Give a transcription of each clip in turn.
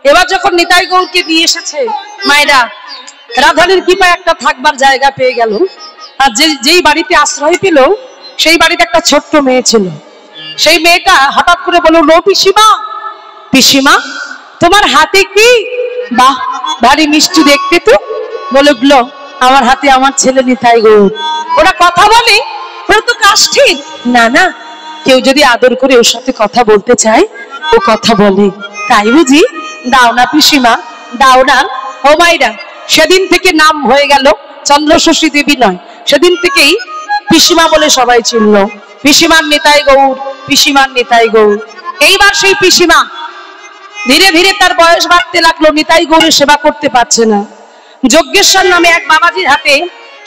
এবার যখন নিতাই গৌরকে নিয়ে এসেছে মায়েরা, রাধারানীর কৃপায় একটা থাকবার জায়গা পেয়ে গেল। আর যেই বাড়িতে আশ্রয় পেল সেই বাড়িতে একটা ছোট্ট মেয়ে ছিল। সেই মেয়েটা হঠাৎ করে বলল, লো পিসিমা, পিসিমা তোমার হাতে কি? বাহ, ভারী মিষ্টি দেখতে তো। বলল, আমার হাতে আমার ছেলে নিতাই গৌর। ওরা কথা বলে, ওরা তো কাষ্ঠীর। না না, কেউ যদি আদর করে ওর সাথে কথা বলতে চায় ও কথা বলে। তাই বুঝি? দাও না পিসিমা, দাও না। ও মাইরা, সেদিন থেকে নাম হয়ে গেল চন্দ্রশশী দেবী নয়, সেদিন থেকেই পিসিমা বলে সবাই চিনল। পিসিমার নিতাই গৌর, পিসিমার নিতাই গৌর। এইবার সেই পিসিমা ধীরে ধীরে তার বয়স বাড়তে লাগলো, নিতাই গৌরের সেবা করতে পারছে না। যজ্ঞেশ্বর নামে এক বাবাজির হাতে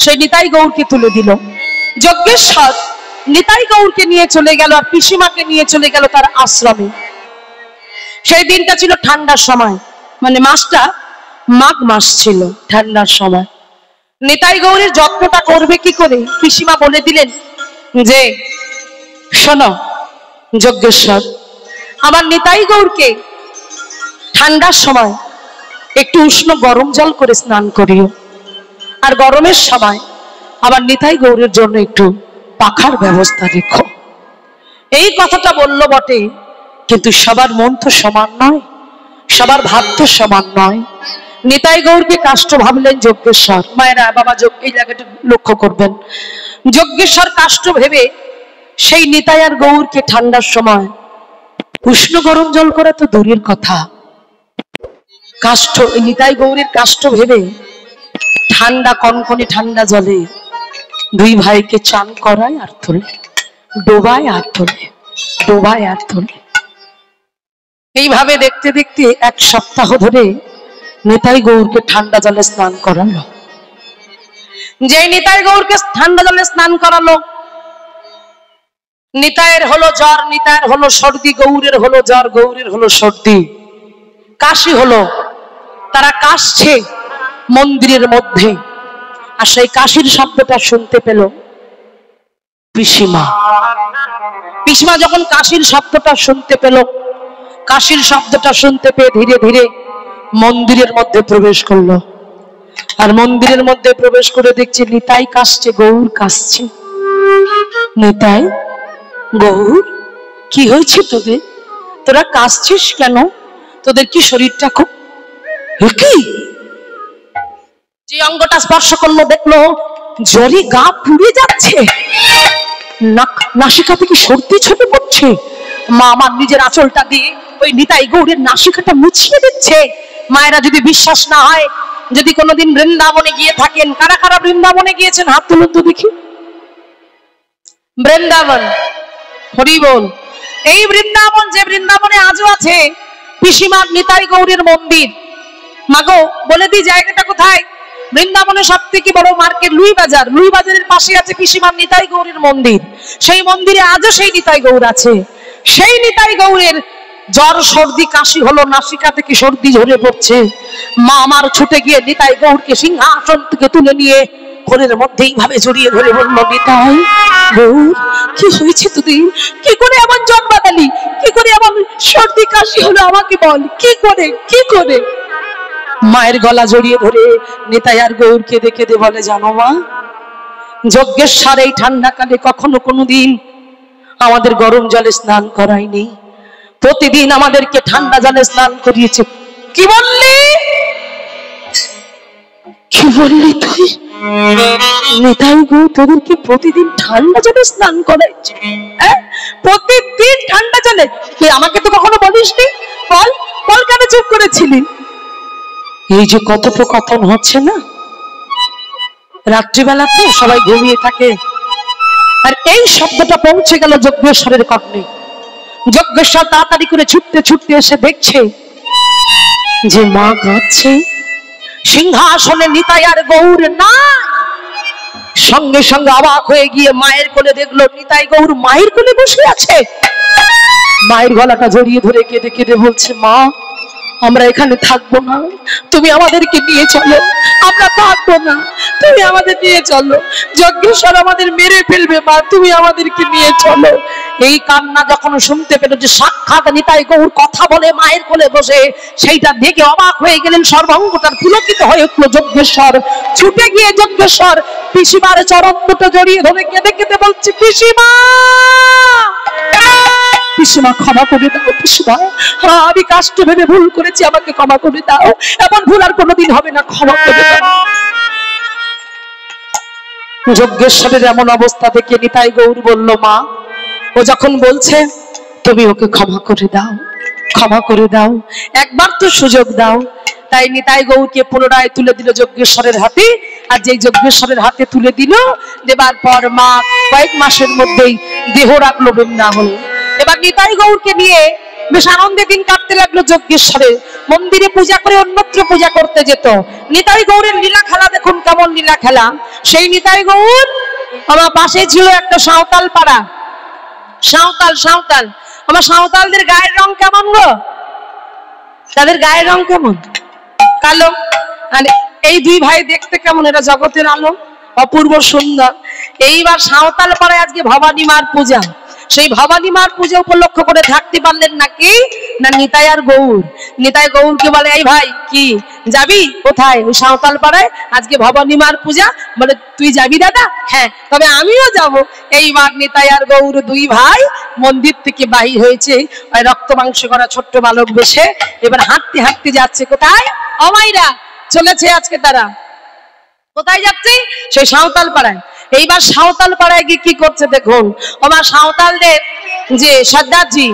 সেই নিতাই গৌরকে তুলে দিল। যজ্ঞেশ্বর নিতাই গৌরকে নিয়ে চলে গেল আর পিসিমাকে নিয়ে চলে গেল তার আশ্রমে। সেই দিনটা ছিল ঠান্ডার সময়, মানে মাসটা মাঘ মাস ছিল, ঠান্ডার সময়। নিতাই গৌরের যত্নটা করবে কি করে? পিসিমা বলে দিলেন যে, শোনো যজ্ঞেশ্বর, আমার নিতাই গৌরকে ঠান্ডার সময় একটু উষ্ণ গরম জল করে স্নান করিও, আর গরমের সময় আবার নিতাই গৌরের জন্য একটু পাখার ব্যবস্থা রেখো। এই কথাটা বললো বটে, কিন্তু সবার মন তো সমান নয়, সবার ভাব তো সমান নয়। নিতাই গৌরকে কাষ্ঠ ভাবলেন যজ্ঞেশ্বর। মায়েরা বাবা এই জায়গাটা লক্ষ্য করবেন, যজ্ঞেশ্বর কাষ্ঠ ভেবে সেই নিতাই আর গৌরকে ঠান্ডার সময় উষ্ণ গরম জল করা তো দূরের কথা, কাষ্ঠ নিতাই গৌরের কাষ্ঠ ভেবে ঠান্ডা কনকনে ঠান্ডা জলে দুই ভাইকে চান করায় আর তোলে, ডোবায় আর তোলে, ডোবায় আর তোলে। এইভাবে দেখতে দেখতে এক সপ্তাহ ধরে নিতাই গৌরকে ঠান্ডা জলে স্নান করালো। যে নিতাই গৌরকে ঠান্ডা জলে স্নান করালো, নিতাইয়ের হলো জ্বর, নিতাইয়ের হলো সর্দি, গৌরের হলো জ্বর, গৌরের হলো সর্দি, কাশি হলো। তারা কাশছে মন্দিরের মধ্যে, আর সেই কাশির শব্দটা শুনতে পেল পিসিমা। পিসিমা যখন কাশির শব্দটা শুনতে পেল, কাশির শব্দটা শুনতে পেয়ে ধীরে ধীরে মন্দিরের মধ্যে প্রবেশ করলো। আর মন্দিরের মধ্যে প্রবেশ করে দেখছে নিতাই কাশছে, গৌর কাশছে। নিতাই, গৌর, কি হয়েছে তোদের? তোরা কাশছিস কেন? তোদের কি শরীরটা খুব কি? যে অঙ্গটা স্পর্শ করলো দেখলো জ্বরে গা পুড়ে যাচ্ছে, নাসিকা থেকে সর্দি ছুটে পড়ছে। মা আমার নিজের আঁচলটা দিয়ে ওই নিতাই গৌরের নাসিকাটা মুছিয়ে দিচ্ছে। মায়েরা যদি বিশ্বাস না হয়, যদি কোনোদিন বৃন্দাবনে গিয়ে থাকেন, কারা কারা বৃন্দাবনে গিয়েছেন হাত তুলুন তো দেখি। বৃন্দাবন, হরি বল। এই বৃন্দাবন, যে বৃন্দাবনে আজও আছে পিসিমার নিতাই গৌরের মন্দির। মাগো বলে দি জায়গাটা কোথায়? বৃন্দাবনের সব থেকে বড় মার্কেট লুই বাজার, লুই বাজারের পাশে আছে পিসিমার নিতাই গৌরের মন্দির। সেই মন্দিরে আজও সেই নিতাই গৌর আছে। সেই নিতাই গৌরের জ্বর সর্দি কাশি হলো, নাসিকা থেকে সর্দি ঝরে পড়ছে। মা আমার ছুটে গিয়ে নিতাই গৌরকে সিংহাসন থেকে তুলে নিয়ে ঘরের মধ্যে এইভাবে জড়িয়ে ধরে বলল, নিতাই গৌর, কি হয়েছে তোদের? কি করে এমন জ্বর বাঁধালি? কি করে এমন সর্দি কাশি হলো? আমাকে বল, কি করে, কি করে? মায়ের গলা জড়িয়ে ধরে নিতাই আর গৌরকে দেখে দে বলে, জানো মা, যজ্ঞেশ্বর এই ঠান্ডাকালে কখনো কোনোদিন আমাদের গরম জলে স্নান করায়নি, প্রতিদিন আমাদেরকে ঠান্ডা জলে স্নান করিয়েছে। কি বললি? কি বললি তুই? নিতাই গৌর তোদেরকে প্রতিদিন ঠান্ডা জলে স্নান করাইছে? প্রতিদিন ঠান্ডা জলে? তুই আমাকে তো কখনো বলিসনি। বল, বল, কেন চুপ করেছিলি? এই যে কথোপকথন হচ্ছে না, রাত্রিবেলা তো সবাই ঘুমিয়ে থাকে, আর এই শব্দটা পৌঁছে গেল যজ্ঞেশ্বরের কর্ণে। যজ্ঞেশ্বর তাড়াতাড়ি করে ছুটতে ছুটতে এসে দেখছে যে মা কাঁদছে, সিংহাসনে নিতাই আর গৌর না। সঙ্গে সঙ্গে অবাক হয়ে গিয়ে মায়ের কোলে দেখলো নিতাই গৌর মায়ের কোলে বসে আছে। মায়ের গলাটা জড়িয়ে ধরে কেঁদে কেঁদে বলছে, মা আমরা এখানে থাকবো না, তুমি আমাদেরকে নিয়ে চলো, আমরা থাকবো না, তুমি আমাদের নিয়ে চলো, যজ্ঞেশ্বর আমাদের মেরে ফেলবে মা, তুমি আমাদেরকে নিয়ে চলো। এই কান্না যখন শুনতে পেল যে সাক্ষাৎ নিতাই গৌর কথা বলে মায়ের কোলে বসে, সেইটা দেখে অবাক হয়ে গেলেন, সর্বাঙ্গটার পুলকিত হয়ে উঠল যজ্ঞেশ্বর। ছুটে গিয়ে যজ্ঞেশ্বর পিসিমার চরণ দুটো জড়িয়ে ধরে কেঁদে কেঁদে বলছে, পিসিমা, পিসিমা ক্ষমা করে দাও, পিসিমা আমি কাষ্ট ভেবে ভুল করেছি, আমাকে ক্ষমা করে দাও, এমন ভুল আর কোনোদিন হবে না, ক্ষমা করে দাও। যজ্ঞেশ্বরের এমন অবস্থা দেখে নিতাই গৌর বলল, মা ও যখন বলছে তুমি ওকে ক্ষমা করে দাও, ক্ষমা করে দাও, একবার তো সুযোগ দাও। তাই নিতাই গৌরকে পুনরায় তুলে দিল যজ্ঞেশ্বরের হাতে। আর যেই যজ্ঞেশ্বরের হাতে তুলে দিল, দেবার পর মা কয়েক মাসের মধ্যেই দেহ রাখলো বৃন্দাবনে। এবার নিতাই গৌরকে নিয়ে বেশ আনন্দে দিন কাটতে লাগলো যজ্ঞেশ্বরে। মন্দিরে পূজা করে অন্যত্র পূজা করতে যেত। নিতাই গৌরের লীলা খেলা দেখুন কেমন লীলা খেলা। সেই নিতাই গৌর আমার পাশে ছিল একটা সাঁওতাল পাড়া। সাঁওতাল সাঁওতাল আমার সাঁওতালদের গায়ের রং কেমন গো? তাদের গায়ের রং কেমন? কালো। আর এই দুই ভাই দেখতে কেমন? এরা জগতের আলো, অপূর্ব সুন্দর। এইবার সাঁওতাল পাড়ায় আজকে ভবানী মার পূজা। সেই ভবানী মার পূজা উপলক্ষ করে থাকতে পারলেন নাকি না নিতাই আর গৌর। নিতাই গৌরকে বলে, এই ভাই কি যাবি কোথায়? ওই সাঁওতাল পাড়ায় আজকে ভবানী মার পূজা। বলে, তুই যাবি দাদা? হ্যাঁ, তবে আমিও যাব। এইবার নিতাই আর গৌর দুই ভাই মন্দির থেকে বাহির হয়েছে ওই রক্ত মাংস করা ছোট্ট বালক বেশে। এবার হাঁটতে হাঁটতে যাচ্ছে কোথায়? অমাইরা চলেছে আজকে তারা। কোথায় যাচ্ছে? সেই সাঁওতাল পাড়ায়। এইবার সাঁওতাল পাড়ায় গিয়ে কি করছে দেখুন। আমার সাঁওতালদের যে সর্দারজি,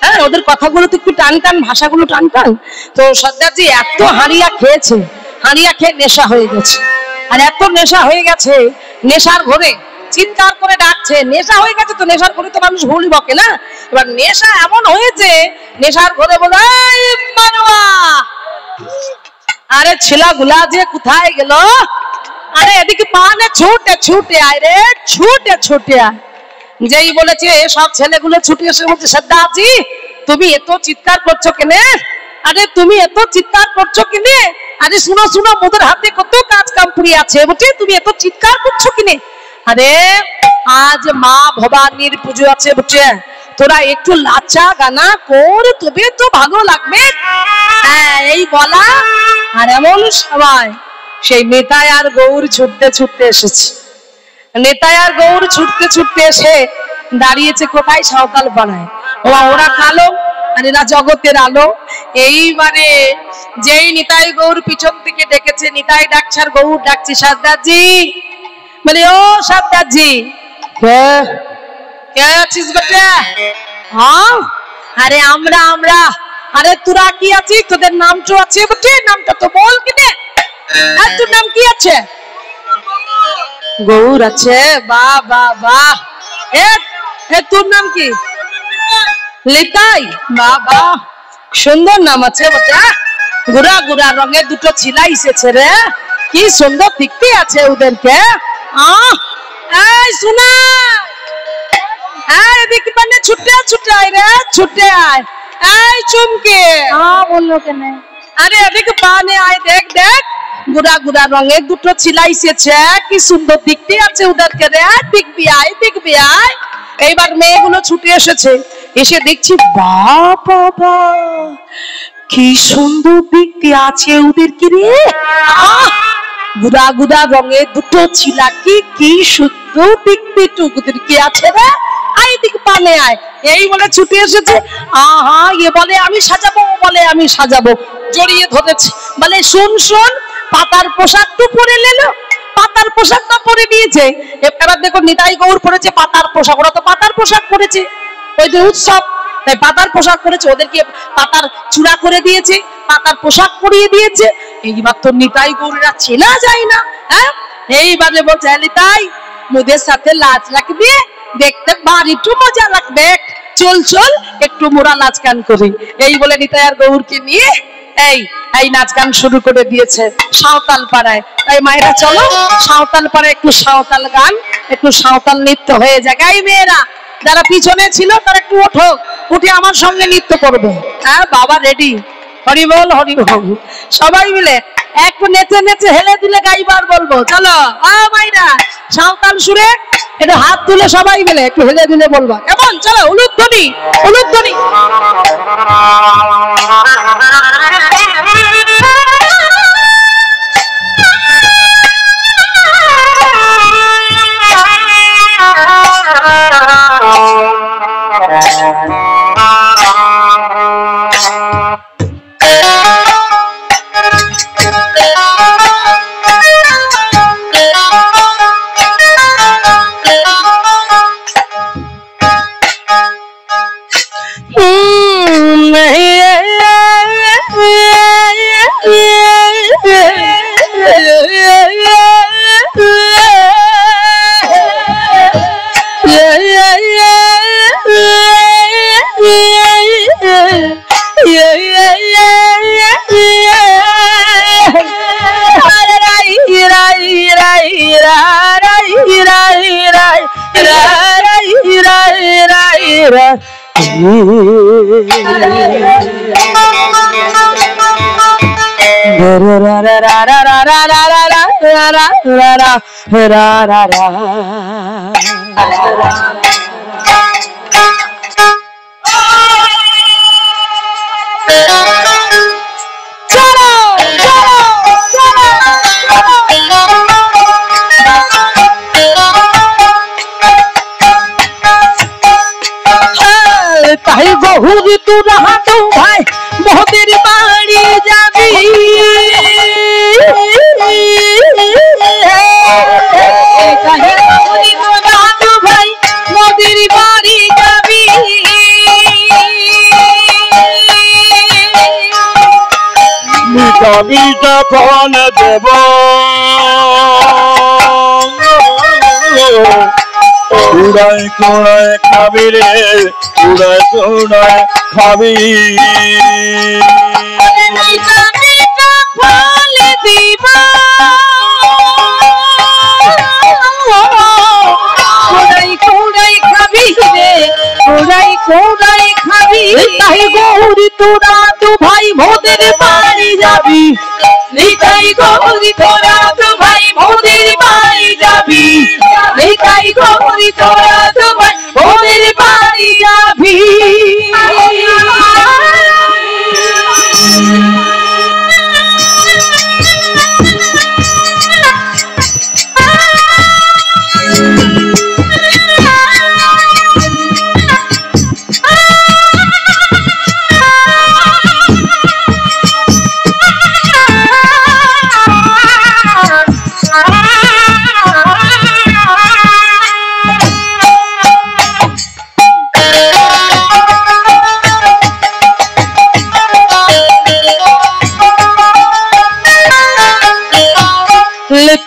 হ্যাঁ, ওদের কথাগুলো তো একটু টান টান, ভাষাগুলো টান টান। তো সর্দারজি এত হাঁড়িয়া খেয়েছে, হাঁড়িয়া খেয়ে নেশা হয়ে গেছে। আর এত নেশা হয়ে গেছে, নেশার ঘরে চিৎকার করে ডাকছে। নেশা হয়ে গেছে তো, নেশার ঘরে তো মানুষ ভুল বকে না। এবার নেশা এমন হয়েছে, নেশার ঘরে বলে, আরে ছেলা গুলা যে কোথায় গেল? আরে এদিকে পানে ছুটে ছুটে আয় রে, ছুটে ছুটে আয়। যেই বলেছে সব ছেলেগুলো ছুটে এসে বলছে, সর্দারজি তুমি এত চিৎকার করছো কেনে? আরে তুমি এত চিৎকার করছো কেনে? আরে শুনো শুনো, মোদের হাতে কত কাজ কাম পড়ে আছে, বুঝছি তুমি এত চিৎকার করছো কিনে? আরে আজ মা ভবানীর পুজো আছে, বুঝছে, তোরা একটু লাচা গানা কর, তবে তো ভালো লাগবে। হ্যাঁ, এই বলা আর এমন সময় সেই নিতাই আর গৌর ছুটতে ছুটতে এসেছে। নিতাই আর গৌর ছুটতে ছুটতে এসে দাঁড়িয়েছে কোথায়? সাঁওতাল পাড়ায়। ওরা কালো আর এরা জগতের আলো। এইবারে যেই নিতাই গৌর পিছন থেকে ডেকেছে, নিতাই ডাকছে আর গৌর ডাকছে, সর্দারজি। বলে, ও সর্দারজি, কে আছিস বেটা? হ্যাঁ, আরে আমরা আমরা। আরে তোরা কি আছিস? তোদের নাম তো আছে বটে, নামটা তো বল কিনে। আর তোর নাম কি আছে? গৌর আছে। বাহ বাহ বাহ। তোর নাম কি? নিতাই। বাহ বাহ, সুন্দর নাম আছে বটে। গুড়া গুড়া রঙের দুটো ছিলা এসেছে রে, কি সুন্দর দেখতে আছে ওদেরকে। এই শোনা, এদিকে মানে ছুটে ছুটে আয় রে, ছুটে আয়। এই চুমকে, বললো কেন? আরে এদিকে পানে আয়, দেখ দেখ, গুড়া গুড়া রঙের দুটো ছিলা এসেছে, কি সুন্দর দেখতে আছে ওদেরকে রে। দেখবি আয়, দেখবি আয়। এইবার মেয়েগুলো ছুটে এসেছে, এসে দেখছি বাবা কি সুন্দর দেখতে আছে ওদেরকে রে। গুড়া গুড়া রঙের দুটো ছিলা, কি সুন্দর দেখতে ওদেরকে আছে রে। আয় দিক পানে আয়। এই বলে ছুটে এসেছে। আহা, এ বলে আমি সাজাবো, বলে আমি সাজাবো। জড়িয়ে ধরেছে, বলে শোন শোন, পাতার পোশাকটা পরে নিলো। পাতার পোশাকটা পরে নিয়েছে। এবার দেখো নিতাই গৌর পরেছে পাতার পোশাক, ওরা তো পাতার পোশাক পরেছে, ওই যে উৎসব, তাই পাতার পোশাক পরেছে। ওদেরকে পাতার চূড়া করে দিয়েছে, পাতার পোশাক পরিয়ে দিয়েছে। এইবার তো নিতাই গৌররা চেনা যায় না। হ্যাঁ, এইবারে বলছে, নিতাই মোদের সাথে লাজ লাগবে, দেখতে ভারী একটু মজা লাগবে, চল চল একটু মোরা নাচ গান করি। এই বলে নিতাই আর গৌরকে নিয়ে এই নাচ গান শুরু করে দিয়েছে সাঁওতাল পাড়ায়। তাই মায়েরা চলো সাঁওতাল পাড়ায় একটু সাঁওতাল গান, একটু সাঁওতাল নৃত্য হয়ে যায়। এই মেয়েরা যারা পিছনে ছিল তারা একটু ওঠো, উঠে আমার সঙ্গে নৃত্য করবে। হ্যাঁ বাবা রেডি, হরি বল হরি বল। সবাই মিলে একটু নেচে নেচে হেলে দিলে গাইবার বলবো। চলো মাইরা সাঁওতাল সুরে একটু হাত তুলে সবাই মিলে একটু হেলে দিলে বলবা কেমন? চলো উলুধ্বনি উলুধ্বনি। তাই বহুরি তোরা তো ভাই মোদের বাড়ি যাবি, ভাই মোদের বাড়ি যাবি, মিঠা মিঠা ফল দেব উড়ায় কোড়ায় খাবি রে, উড়ায় কোড়ায় খাবি, ফল দিবা কোড়াই কোড়াই খাবি রে, কোড়াই কোড়াই খাবি। তাই গৌরী তোরা তো ভাই মোদের বাড়ি যাবি, নিতাই গৌরী তোরা তো ভাই মোদের বাড়ি যাবি, নিতাই গৌরী তোরা তো ভাই মোদের বাড়ি যাবি।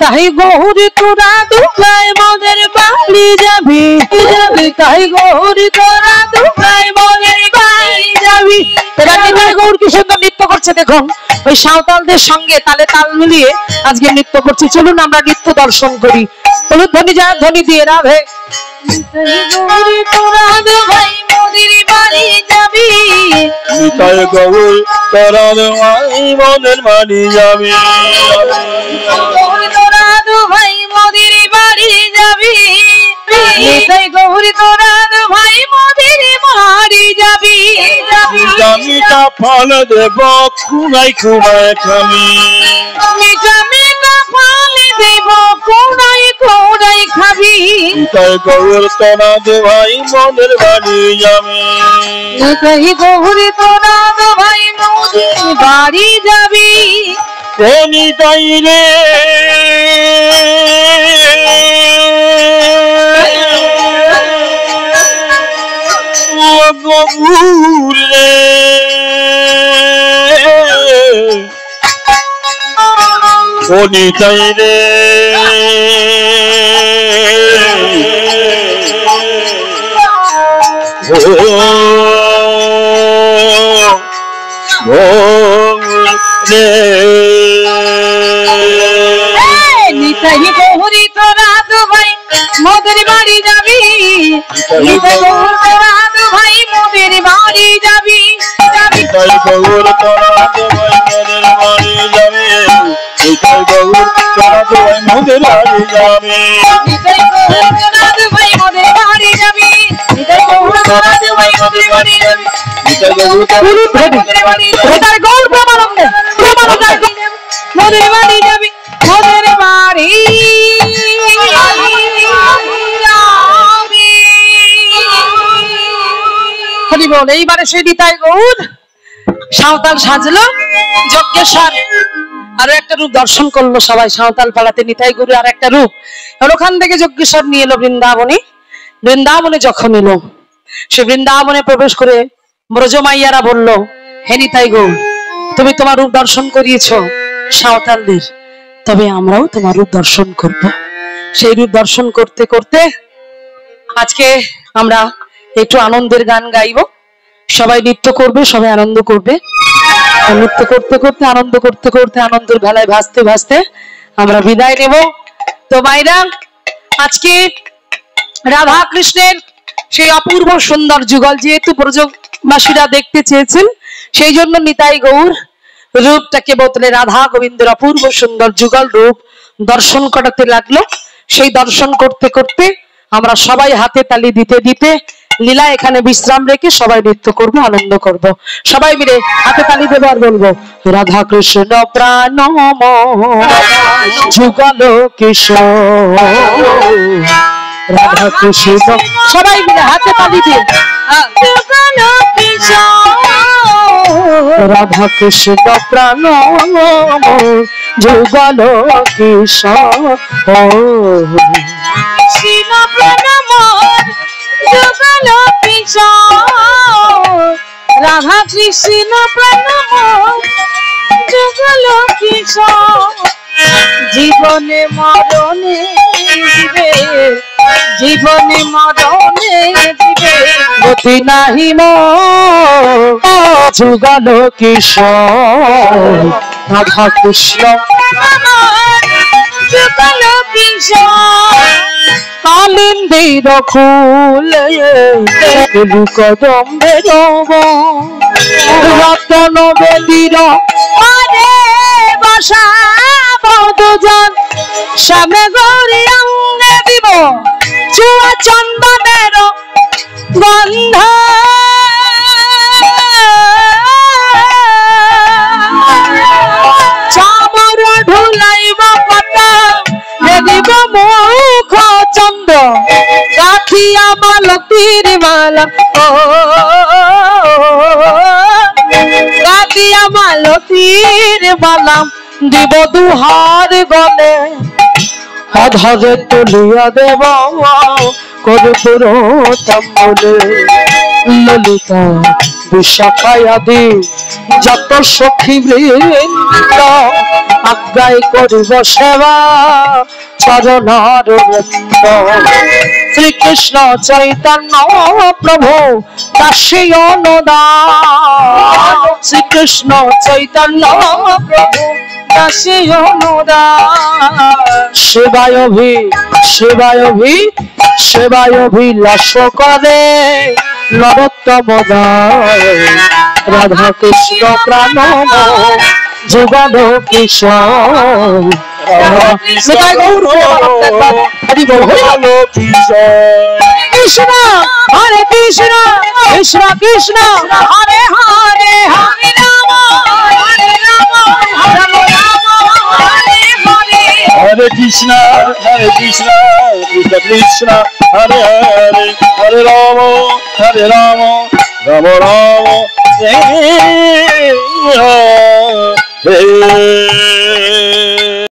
তাই গৌরী তোরা দুবাই মোদের বাড়ি যাবি, তাই গৌরী তোরা দুবাই মোদের বাড়ি যাবি। এবার নিতাই গৌর কি সুন্দর নৃত্য করছে দেখুন, ওই সাঁওতালদের সঙ্গে তালে তাল মিলিয়ে আজকে নৃত্য করছে। চলুন আমরা নৃত্য দর্শন করি। ধ্বনি যা ধ্বনি দিয়ে রাধে। গৌরী তোরা দুবাই মোদের বাড়ি যাবি, নিতাই গৌর তোরা দুবাই মোদের বাড়ি যাবি, ভাই মোদের বাড়ি যাবি, নিতাই গৌরী তোরা ভাই মোদের বাড়ি যাবি, মিঠা মিঠা ফল দেব কুড়াই কুড়াই খাবি, মিঠা মিঠা ফল দেব কোড়াই কোড়াই খাবি। নিতাই গৌর তোরা দুবাই মোদের বাড়ি যাবি, নিতাই গৌরী তোরা ভাই মোদের বাড়ি যাবি। ও নিতাই রে গৌর রে, ও নিতাই রে নিতাই গৌরী তোরা ভাই মোদের বাড়ি যাবি, নিতাই গৌর তোরা ভাই মোদের বাড়ি যাবি, নিতাই গৌর তোরা মোদের বাড়ি যাবে নিতাই গৌরনাথ ভাই মোদের বাড়ি যাবি নিতাই গৌরনাথ ভাই মোদের বাড়ি যাবি নিতাই গৌর মোদের বাড়ি নিতাই গৌর প্রেমানন্দে মোদের বাড়ি যাবি মোদের বাড়ি হরি বল। এইবারে সে নিতাই গৌর সাঁওতাল সাজলো, যজ্ঞেশ্বর আরো একটা রূপ দর্শন করলো। সবাই সাঁওতাল পাড়াতে নিতাই গৌর আর একটা রূপ। ওখান থেকে যজ্ঞেশ্বর নিয়ে এলো বৃন্দাবনে। বৃন্দাবনে যখন এলো, সে বৃন্দাবনে প্রবেশ করে ব্রজমাইয়ারা বলল, হে নিতাই গৌর, তুমি তোমার রূপ দর্শন করিয়েছ সাঁওতালদের, তবে আমরাও তোমার রূপ দর্শন করব। সেই রূপ দর্শন করতে করতে আজকে আমরা একটু আনন্দের গান গাইব। সবাই নৃত্য করবে, সবাই আনন্দ করবে। নৃত্য করতে করতে আনন্দ করতে করতে আনন্দের ভেলায় ভাসতে ভাসতে আমরা বিদায় নেব। তো মাইরা, আজকে রাধা কৃষ্ণের সেই অপূর্ব সুন্দর যুগল যেহেতু ব্রজবাসীরা দেখতে চেয়েছেন, সেই জন্য নিতাই গৌর রূপটাকে বদলে রাধা গোবিন্দের অপূর্ব সুন্দর যুগল রূপ দর্শন করাতে লাগলো। সেই দর্শন করতে করতে আমরা সবাই হাতে তালি দিতে দিতে লীলা এখানে বিশ্রাম রেখে সবাই নৃত্য করব, আনন্দ করব। সবাই মিলে হাতে তালি দেবো আর বলবো, রাধা কৃষ্ণ প্রাণ যুগল কিশোর, রাধা কৃষ্ণ। সবাই মিলে হাতে তালি দিয়ে রাধা কৃষ্ণ প্রাণ যুগল কিশোর, কৃষ্ণ প্রাণ যুগল কিশোর, রাধা কৃষ্ণ প্রাণ যুগল কিশোর। জীবনে মরণে দিবে, জীবনে মরণে দিবে গতি নাহি যুগল কিশোর, রাধা কৃষ্ণ যুগল কিশোর। কালিন্দির ফুলে কদম্বের রতন বেদির আরে বাসা দুজন সামনে গৌরী অঙ্গে দিব চুয়া চন্দনের গন্ধ। চামর ঢুলাইব পাতা দিব মুখ চন্দ্র রাখিয়া মালতীর মালা, রাখিয়া মালতীর মালা দিব দুহার গলে, অধরে তুলিয়া দেব কর্পূর তাম্বুলে। ললিতা বিশাখায়াদি যত সখী বৃন্দ আজ্ঞায় করিব সেবা চরণার বৃন্দ। শ্রীকৃষ্ণ চৈতন্য প্রভু দাসী অনুদান, শ্রীকৃষ্ণ চৈতন্য প্রভু দাসী অনুদান। সেবায়ভি সেবায়ভি সেবায়ভিলাষ করে নরোত্তম দায়, রাধা কৃষ্ণ প্রাণ যুগল কিশোর। কৃষ্ণ হরে কৃষ্ণ কৃষ্ণ কৃষ্ণ হরে হরে, হরে রাম হরে রাম রাম রাম হরে হরে। হরে কৃষ্ণ কৃষ্ণ কৃষ্ণ হরে হরে, হরে রাম রাম রাম হরে হরে।